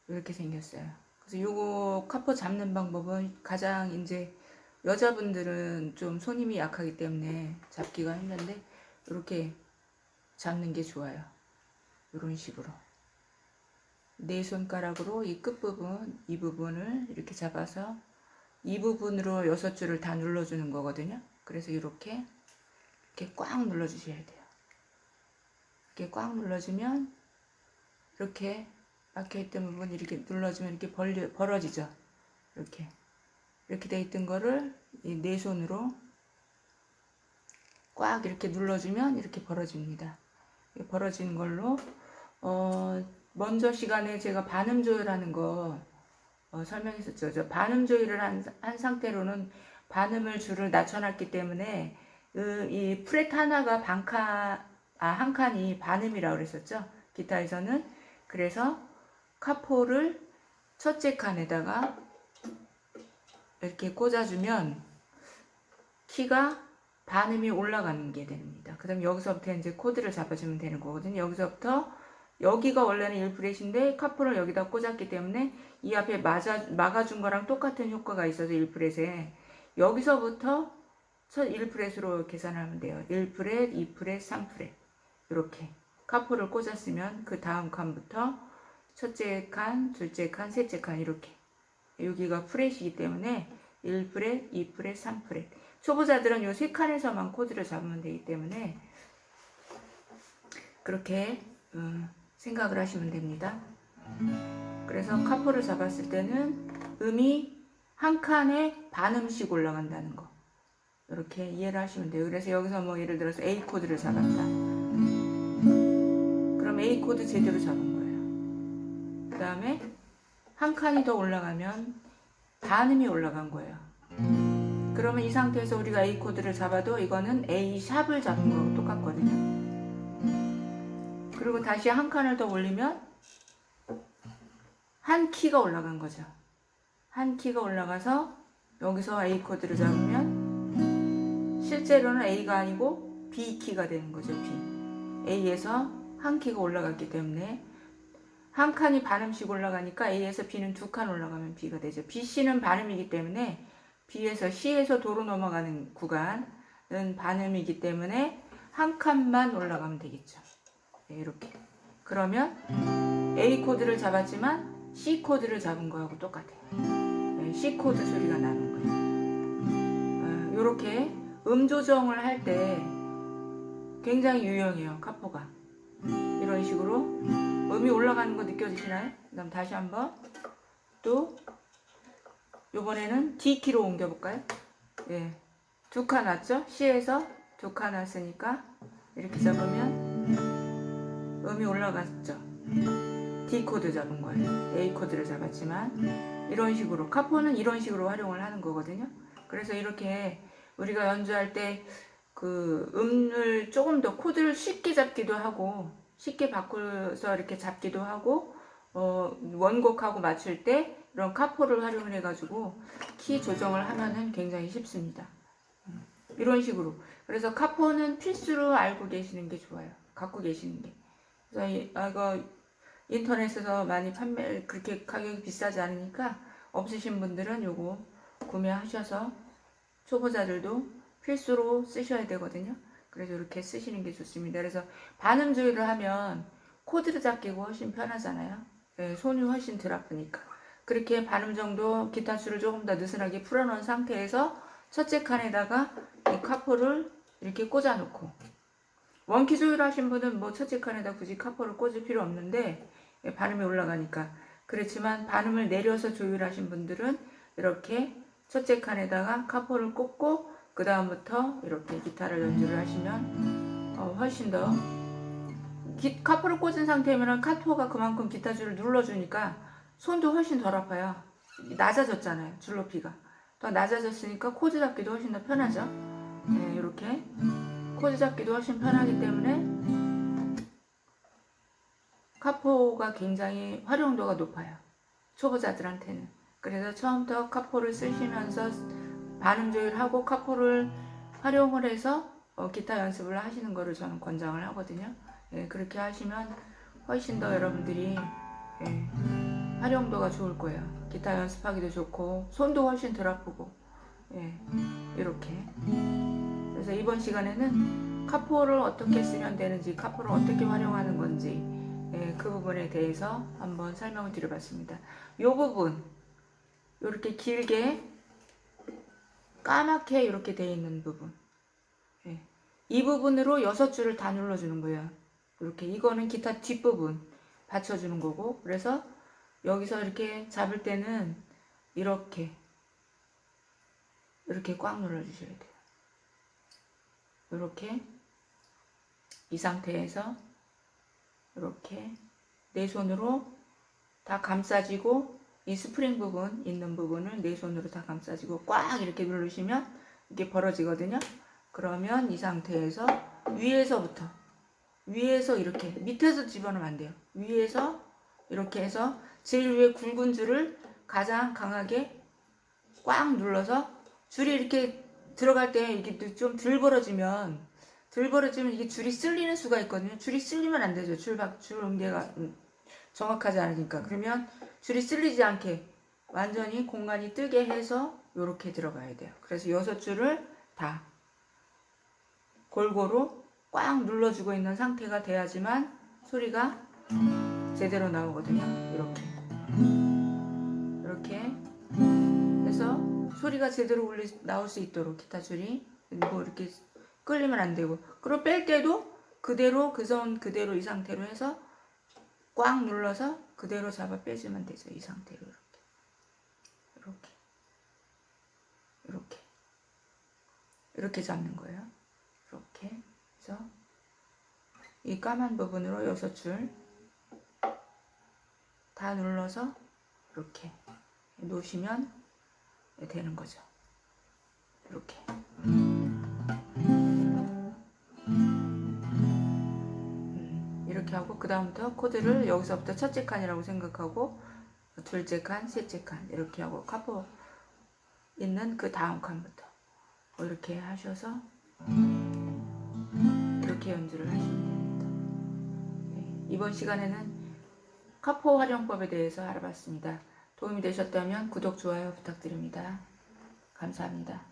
이렇게 생겼어요. 그래서 요거 카포 잡는 방법은 가장 이제 여자분들은 좀 손님이 약하기 때문에 잡기가 힘든데 이렇게 잡는 게 좋아요. 이런 식으로 네 손가락으로 이 끝부분, 이 부분을 이렇게 잡아서 이 부분으로 6줄을 다 눌러주는 거거든요. 그래서 이렇게 꽉 눌러주셔야 돼요. 이렇게 꽉 눌러주면 이렇게 막혀있던 부분 이렇게 눌러주면 이렇게 벌어지죠. 이렇게 돼 있던 거를 이 네 손으로 꽉 이렇게 눌러주면 이렇게 벌어집니다. 벌어지는 걸로 먼저 시간에 제가 반음 조율하는 거 설명했었죠. 저 반음 조율을 한 상태로는 반음을 줄을 낮춰놨기 때문에 이 프렛 하나가 한 칸이 반음이라고 그랬었죠. 기타에서는. 그래서 카포를 첫째 칸에다가 이렇게 꽂아주면 키가 반음이 올라가는 게 됩니다. 그 다음 여기서부터 이제 코드를 잡아주면 되는 거거든요. 여기서부터 여기가 원래는 1프렛인데 카포를 여기다 꽂았기 때문에 이 앞에 막아준 거랑 똑같은 효과가 있어서 1프렛에 여기서부터 첫 1프렛으로 계산하면 돼요. 1프렛, 2프렛, 3프렛 이렇게 카포를 꽂았으면 그 다음 칸부터 첫째 칸, 둘째 칸, 셋째 칸 이렇게 여기가 프렛이기 때문에 1프렛, 2프렛, 3프렛 초보자들은 요 세 칸에서만 코드를 잡으면 되기 때문에 그렇게 생각을 하시면 됩니다. 그래서 카포를 잡았을 때는 음이 한 칸에 반음씩 올라간다는 거 이렇게 이해를 하시면 돼요. 그래서 여기서 뭐 예를 들어서 A 코드를 잡았다. 그럼 A 코드 제대로 잡은 거예요. 그 다음에 한 칸이 더 올라가면 반음이 올라간 거예요. 그러면 이 상태에서 우리가 A 코드를 잡아도 이거는 A 샵을 잡은 거하고 똑같거든요. 그리고 다시 한 칸을 더 올리면 한 키가 올라간 거죠. 한 키가 올라가서 여기서 A 코드를 잡으면 실제로는 A가 아니고 B 키가 되는 거죠. B. A에서 한 키가 올라갔기 때문에 한 칸이 반음씩 올라가니까 A에서 B는 두 칸 올라가면 B가 되죠. B, C는 반음이기 때문에 B에서 C에서 도로 넘어가는 구간은 반음이기 때문에 한 칸만 올라가면 되겠죠. 네, 이렇게. 그러면 A 코드를 잡았지만 C 코드를 잡은 거하고 똑같아요. 네, C 코드 소리가 나는 거예요. 이렇게 음 조정을 할 때 굉장히 유용해요. 카포가. 이런 식으로 음이 올라가는 거 느껴지시나요? 그 다음 다시 한번 또 요번에는 D키로 옮겨볼까요? 예, 두 칸 왔죠? C에서 두 칸 왔으니까 이렇게 잡으면 음이 올라갔죠? D 코드 잡은 거예요. A 코드를 잡았지만 이런 식으로 카포는 이런 식으로 활용을 하는 거거든요. 그래서 이렇게 우리가 연주할 때 그 음을 조금 더 코드를 쉽게 잡기도 하고 쉽게 바꿔서 이렇게 잡기도 하고 원곡하고 맞출 때 이런 카포를 활용을 해가지고 키 조정을 하면은 굉장히 쉽습니다. 이런 식으로. 그래서 카포는 필수로 알고 계시는 게 좋아요. 갖고 계시는 게. 그래서 이거 인터넷에서 많이 판매 그렇게 가격이 비싸지 않으니까 없으신 분들은 요거 구매하셔서 초보자들도 필수로 쓰셔야 되거든요. 그래서 이렇게 쓰시는 게 좋습니다. 그래서 반음 조율을 하면 코드를 잡기가 훨씬 편하잖아요. 네, 손이 훨씬 덜 아프니까. 그렇게 반음 정도 기타 줄을 조금 더 느슨하게 풀어놓은 상태에서 첫째 칸에다가 이 카포를 이렇게 꽂아놓고 원키 조율 하신 분은 뭐 첫째 칸에다 굳이 카포를 꽂을 필요 없는데 반음이 올라가니까 그렇지만 반음을 내려서 조율하신 분들은 이렇게 첫째 칸에다가 카포를 꽂고 그 다음부터 이렇게 기타를 연주를 하시면 훨씬 더 카포를 꽂은 상태면 카포가 그만큼 기타 줄을 눌러주니까 손도 훨씬 덜 아파요. 낮아졌잖아요. 줄 높이가 더 낮아졌으니까 코드 잡기도 훨씬 더 편하죠. 네, 이렇게 코드 잡기도 훨씬 편하기 때문에 카포가 굉장히 활용도가 높아요. 초보자들한테는. 그래서 처음부터 카포를 쓰시면서 반음 조율하고 카포를 활용을 해서 기타 연습을 하시는 거를 저는 권장을 하거든요. 예, 그렇게 하시면 훨씬 더 여러분들이 예, 활용도가 좋을 거예요. 기타 연습하기도 좋고 손도 훨씬 덜 아프고 예, 이렇게. 그래서 이번 시간에는 카포를 어떻게 쓰면 되는지, 카포를 어떻게 활용하는 건지 예, 그 부분에 대해서 한번 설명을 드려봤습니다. 이 부분 이렇게 길게 까맣게 이렇게 되어 있는 부분, 예, 이 부분으로 6줄을 다 눌러주는 거예요. 이렇게. 이거는 기타 뒷부분 받쳐주는 거고, 그래서 여기서 이렇게 잡을 때는 이렇게 꽉 눌러주셔야 돼요. 이렇게. 이 상태에서 이렇게 내 손으로 다 감싸지고, 이 스프링 부분 있는 부분을 내 손으로 다 감싸지고 꽉 이렇게 누르시면 이게 벌어지거든요. 그러면 이 상태에서 위에서 이렇게, 밑에서 집어넣으면 안 돼요. 위에서 이렇게 해서 제일 위에 굵은 줄을 가장 강하게 꽉 눌러서, 줄이 이렇게 들어갈 때 이게 좀 덜 벌어지면 이게 줄이 쓸리는 수가 있거든요. 줄이 쓸리면 안 되죠. 줄 응대가 정확하지 않으니까. 그러면 줄이 쓸리지 않게 완전히 공간이 뜨게 해서 이렇게 들어가야 돼요. 그래서 6줄을 다 골고루 꽉 눌러주고 있는 상태가 돼야지만 소리가 제대로 나오거든요. 이렇게 해서 소리가 제대로 나올 수 있도록 기타 줄이 뭐 이렇게 끌리면 안 되고, 그리고 뺄 때도 그대로 그 선 그대로 이 상태로 해서 꽉 눌러서 그대로 잡아 빼주면 되죠. 이 상태로 이렇게 잡는 거예요. 이렇게 해서 이 까만 부분으로 6줄 다 눌러서 이렇게 놓으시면 되는 거죠. 이렇게. 이렇게 하고, 그 다음부터 코드를 여기서부터 첫째 칸이라고 생각하고 둘째 칸, 셋째 칸 이렇게 하고, 카포 있는 그 다음 칸부터 이렇게 하셔서 이렇게 연주를 하시면 됩니다. 네, 이번 시간에는 카포 활용법에 대해서 알아봤습니다. 도움이 되셨다면 구독, 좋아요 부탁드립니다. 감사합니다.